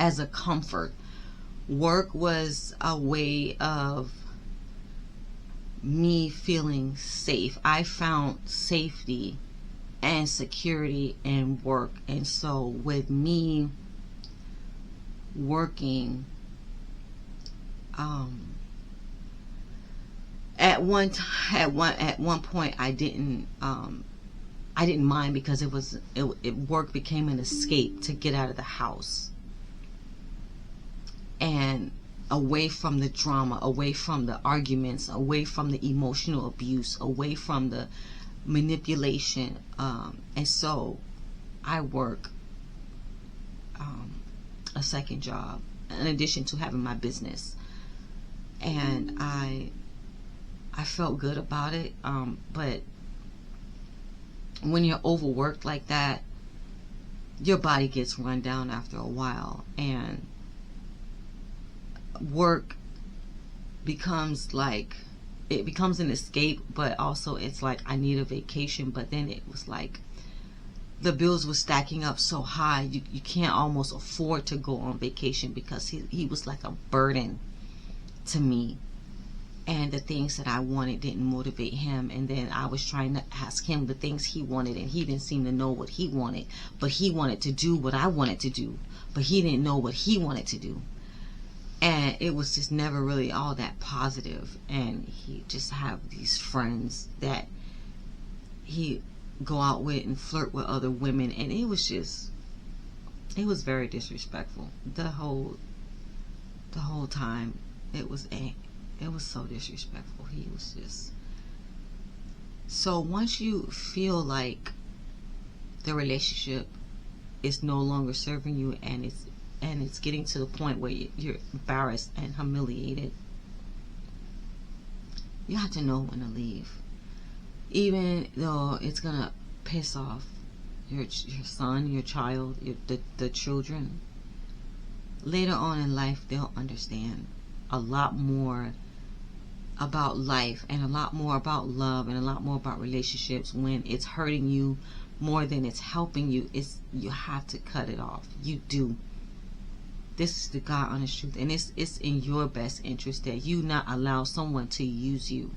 as a comfort. Work was a way of me feeling safe. I found safety and security in work. And so with me working, at one point I didn't mind, because work became an escape to get out of the house and away from the drama, away from the arguments, away from the emotional abuse, away from the manipulation. And so I work a second job in addition to having my business, and I felt good about it. But when you're overworked like that, your body gets run down after a while, and work becomes an escape, but also it's like I need a vacation. But then it was like the bills were stacking up so high, you can't almost afford to go on vacation, because he was like a burden to me, and the things that I wanted didn't motivate him. And then I was trying to ask him the things he wanted, and he didn't seem to know what he wanted, but he wanted to do what I wanted to do, but he didn't know what he wanted to do. And it was just never really all that positive. And he just have these friends that he go out with and flirt with other women, and it was very disrespectful. The whole time it was so disrespectful. He was just so, once you feel like the relationship is no longer serving you, and it's getting to the point where you're embarrassed and humiliated, you have to know when to leave. Even though it's gonna piss off your son, your child, the children, later on in life they'll understand a lot more about life, and a lot more about love, and a lot more about relationships when it's hurting you more than it's helping you. You have to cut it off. You do. This is the God honest truth, and it's in your best interest that you not allow someone to use you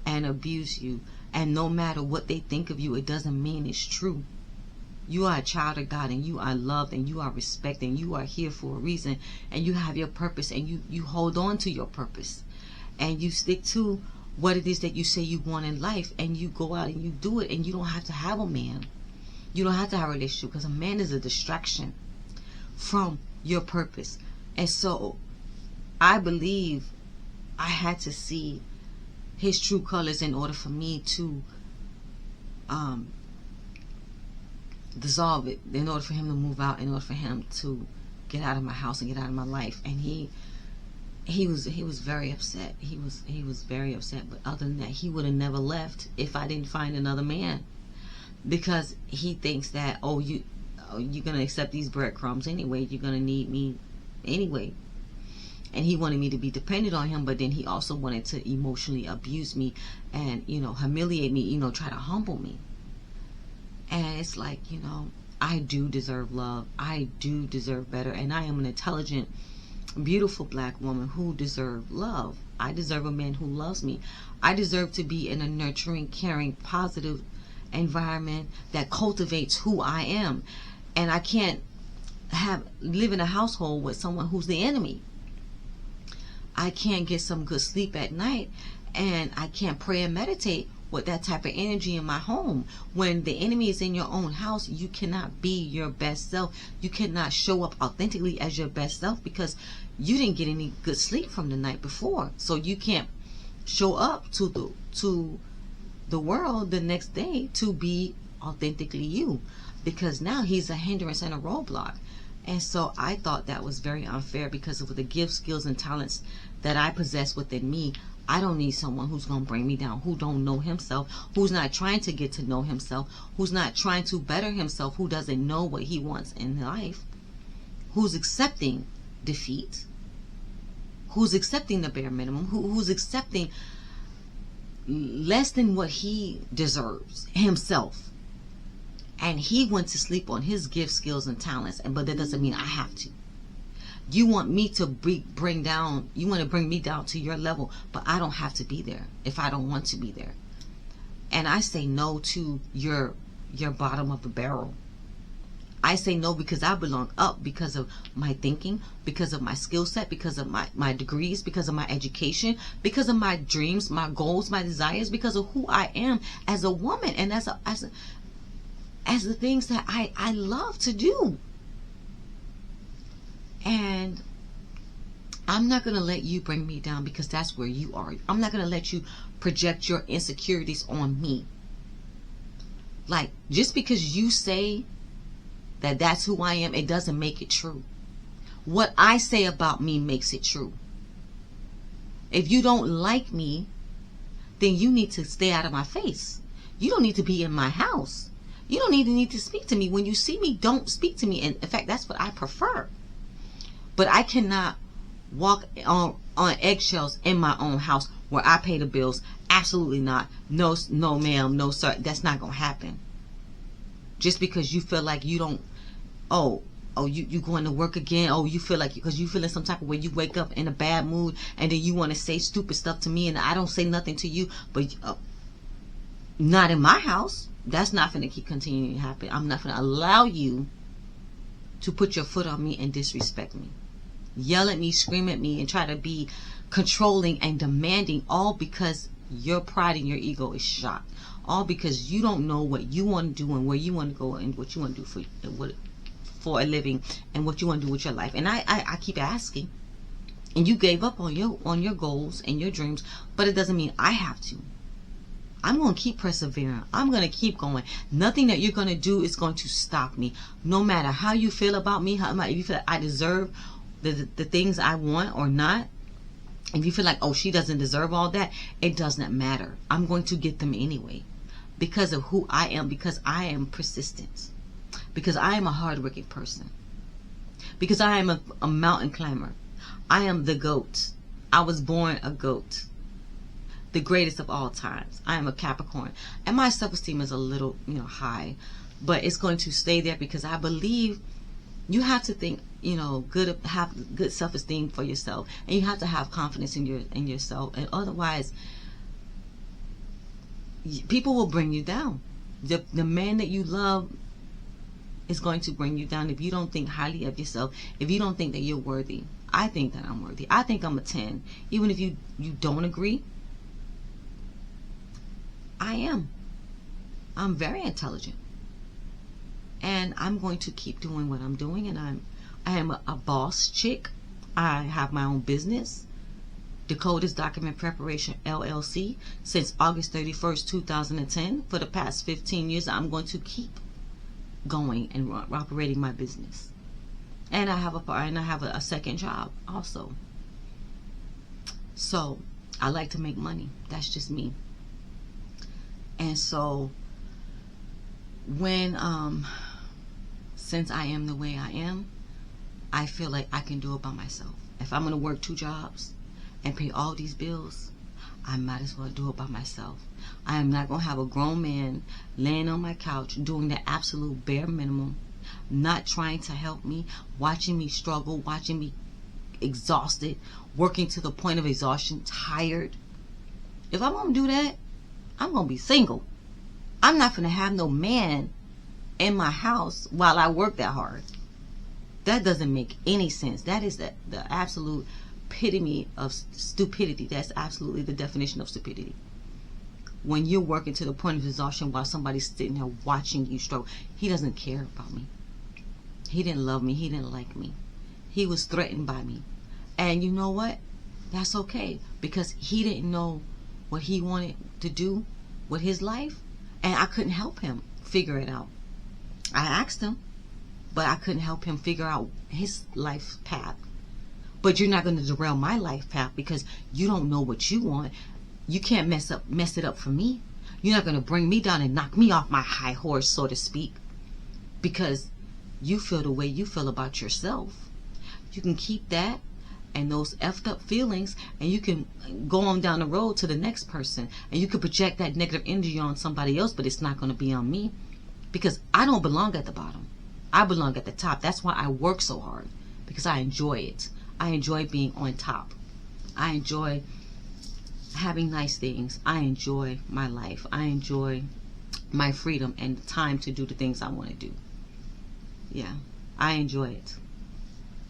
and abuse you. And no matter what they think of you, it doesn't mean it's true. You are a child of God, and you are loved, and you are respected, and you are here for a reason, and you have your purpose, and you hold on to your purpose, and you stick to what it is that you say you want in life, and you go out and you do it. And you don't have to have a man. You don't have to have a relationship, because a man is a distraction from your purpose. And so I believe I had to see his true colors in order for me to dissolve it, in order for him to move out, in order for him to get out of my house and get out of my life. And he was very upset. He was very upset. But other than that, he would have never left if I didn't find another man, because he thinks that, you're gonna accept these breadcrumbs anyway, you're gonna need me anyway. And he wanted me to be dependent on him, but then he also wanted to emotionally abuse me and humiliate me, try to humble me. And it's like, I do deserve love. I do deserve better. And I am an intelligent, beautiful black woman who deserves love. I deserve a man who loves me. I deserve to be in a nurturing, caring, positive environment that cultivates who I am. And I can't live in a household with someone who's the enemy. I can't get some good sleep at night, and I can't pray and meditate with that type of energy in my home. When the enemy is in your own house, you cannot be your best self. You cannot show up authentically as your best self, because you didn't get any good sleep from the night before. So you can't show up to the world the next day to be authentically you, because now he's a hindrance and a roadblock. And so I thought that was very unfair, because of the gifts, skills, and talents that I possess within me. I don't need someone who's going to bring me down, who don't know himself, who's not trying to get to know himself, who's not trying to better himself, who doesn't know what he wants in life, who's accepting defeat, who's accepting the bare minimum, who's accepting less than what he deserves himself. And he went to sleep on his gifts, skills, and talents, but that doesn't mean I have to. You want me to bring down, you want to bring me down to your level, but I don't have to be there if I don't want to be there. And I say no to your bottom of the barrel. I say no because I belong up, because of my thinking, because of my skill set, because of my degrees, because of my education, because of my dreams, my goals, my desires, because of who I am as a woman, and as the things that I love to do. And I'm not going to let you bring me down, because that's where you are. I'm not going to let you project your insecurities on me. Like, just because you say that that's who I am, it doesn't make it true. What I say about me makes it true. If you don't like me, then you need to stay out of my face. You don't need to be in my house. You don't even need to speak to me. When you see me, don't speak to me. And in fact, that's what I prefer. But I cannot walk on eggshells in my own house where I pay the bills. Absolutely not. No, no, ma'am, no, sir. That's not going to happen. Just because you feel like you don't, you going to work again. Oh, you feel like, because you feeling some type of way, you wake up in a bad mood, and then you want to say stupid stuff to me, and I don't say nothing to you, but not in my house. That's not going to keep continuing to happen. I'm not going to allow you to put your foot on me and disrespect me. Yell at me, scream at me, and try to be controlling and demanding, all because your pride and your ego is shot. All because you don't know what you want to do and where you want to go and what you want to do for a living and what you want to do with your life. And I keep asking, and you gave up on your goals and your dreams, but it doesn't mean I have to. I'm going to keep persevering. I'm going to keep going. Nothing that you're going to do is going to stop me. No matter how you feel about me, if you feel like I deserve the things I want or not, if you feel like, oh, she doesn't deserve all that, it does not matter. I'm going to get them anyway, because of who I am, because I am persistent, because I am a hardworking person, because I am a mountain climber. I am the GOAT. I was born a GOAT, the greatest of all times. I am a Capricorn, and my self-esteem is a little, high, but it's going to stay there, because I believe you have to think, have good self-esteem for yourself, and you have to have confidence in yourself, and otherwise people will bring you down. The man that you love is going to bring you down if you don't think highly of yourself, if you don't think that you're worthy. I think that I'm worthy. I think I'm a 10. Even if you don't agree, I am. I'm very intelligent, and I'm going to keep doing what I'm doing, and I am a boss chick. I have my own business, Dakota's Document Preparation LLC, since August 31st, 2010. For the past 15 years, I'm going to keep going and operating my business. And I have a second job also. So I like to make money. That's just me. And so when since I am the way I am, I feel like I can do it by myself. If I'm going to work 2 jobs and pay all these bills, I might as well do it by myself. I am not going to have a grown man laying on my couch doing the absolute bare minimum, not trying to help me, watching me struggle, watching me exhausted, working to the point of exhaustion, tired. If I'm going to do that, I'm going to be single. I'm not going to have no man in my house while I work that hard. That doesn't make any sense. That is the absolute epitome of stupidity. That's absolutely the definition of stupidity. When you're working to the point of exhaustion while somebody's sitting there watching you struggle. He doesn't care about me. He didn't love me. He didn't like me. He was threatened by me. And you know what? That's okay, because he didn't know what he wanted to do with his life, and I couldn't help him figure it out. I asked him, but I couldn't help him figure out his life path. But you're not going to derail my life path because you don't know what you want. You can't mess it up for me. You're not going to bring me down and knock me off my high horse, so to speak, because you feel the way you feel about yourself. You can keep that and those effed up feelings, and you can go on down the road to the next person, and you can project that negative energy on somebody else, but it's not going to be on me, because I don't belong at the bottom. I belong at the top. That's why I work so hard, because I enjoy it. I enjoy being on top. I enjoy having nice things. I enjoy my life. I enjoy my freedom and time to do the things I want to do. Yeah, I enjoy it.